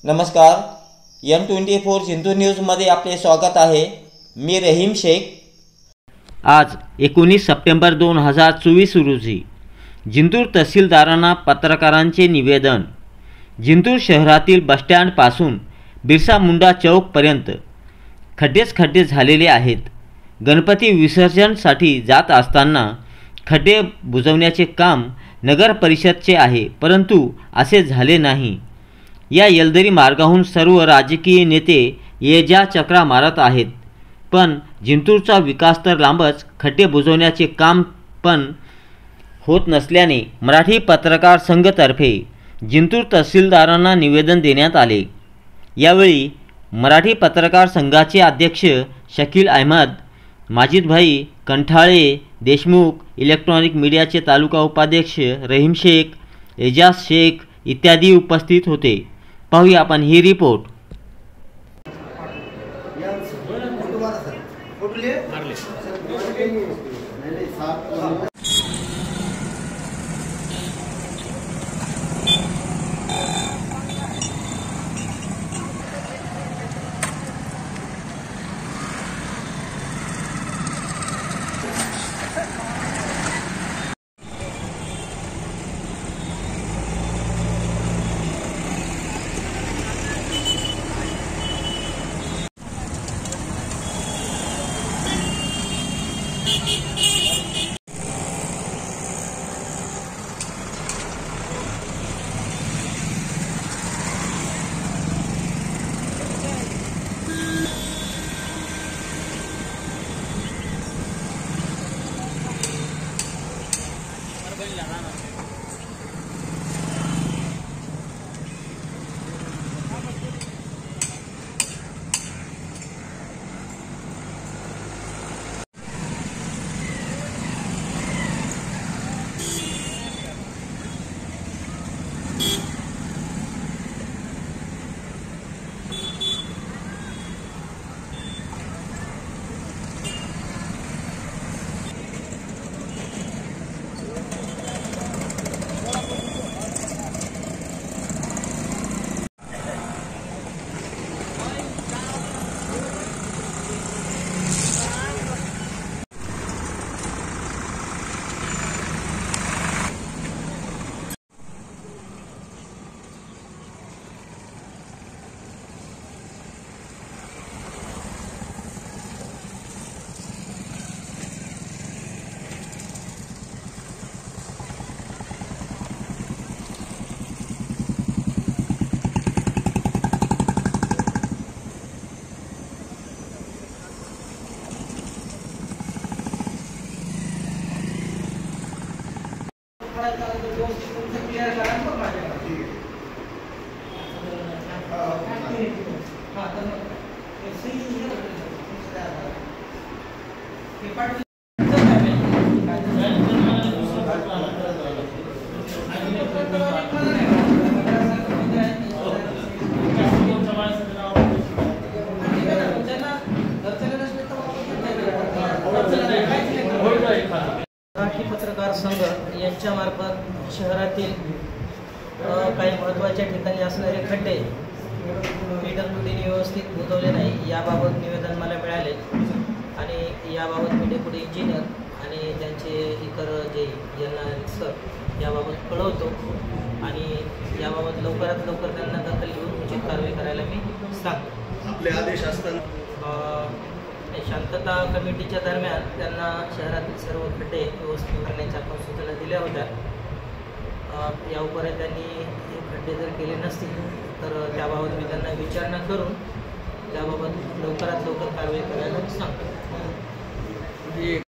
नमस्कार, M24 जिंतूर न्यूजमध्ये आपले स्वागत आहे। मी रहीम शेख। आज 19 सप्टेंबर 2024 रोजी जिंतूर तहसीलदारांना पत्रकारांचे निवेदन। जिंतूर शहरातील बसस्टँडपासून बिरसा मुंडा चौकपर्यंत खड्डेच खड्डे झालेले आहेत। गणपती विसर्जनसाठी जात असताना खड्डे बुजवण्याचे काम नगर परिषदचे आहे, परंतु असे झाले नाही। या येलदरी मार्गाहून सर्व राजकीय नेते ये जा चक्रा मारत आहेत, पण जिंतूरचा विकास तर लांबच, खड्डे बुजवण्याचे काम पण होत नसल्याने मराठी पत्रकार संघतर्फे जिंतूर तहसीलदारांना निवेदन देण्यात आले। यावेळी मराठी पत्रकार संघाचे अध्यक्ष शकील अहमद, माजिदभाई कंठाळे देशमुख, इलेक्ट्रॉनिक मीडियाचे तालुका उपाध्यक्ष रहीम शेख, एजाज शेख इत्यादी उपस्थित होते। पाहूया आपण ही रिपोर्ट। मराठी पत्रकार संघ यांच्यामार्फत शहरातील काही महत्त्वाच्या ठिकाणी असणारे खड्डे PWDने व्यवस्थित बुजवले नाही, याबाबत निवेदन मला मिळाले आणि याबाबत मी डेप्युटी इंजिनियर आणि त्यांचे इतर जे यांना सर याबाबत कळवतो आणि याबाबत लवकरात लवकर त्यांना दखल घेऊन उचित कारवाई करायला मी सांगतो। आपले आदेश असताना शांतता कमिटीच्या दरम्यान त्यांना शहरातील सर्व खड्डे व्यवस्थित करण्याच्या आपण सूचना दिल्या होत्या। या उपरांत त्यांनी हे खड्डे जर केले नसतील तर त्याबाबत मी त्यांना विचारणा करून त्याबाबत लवकरात लवकर कारवाई करायला सांगतो।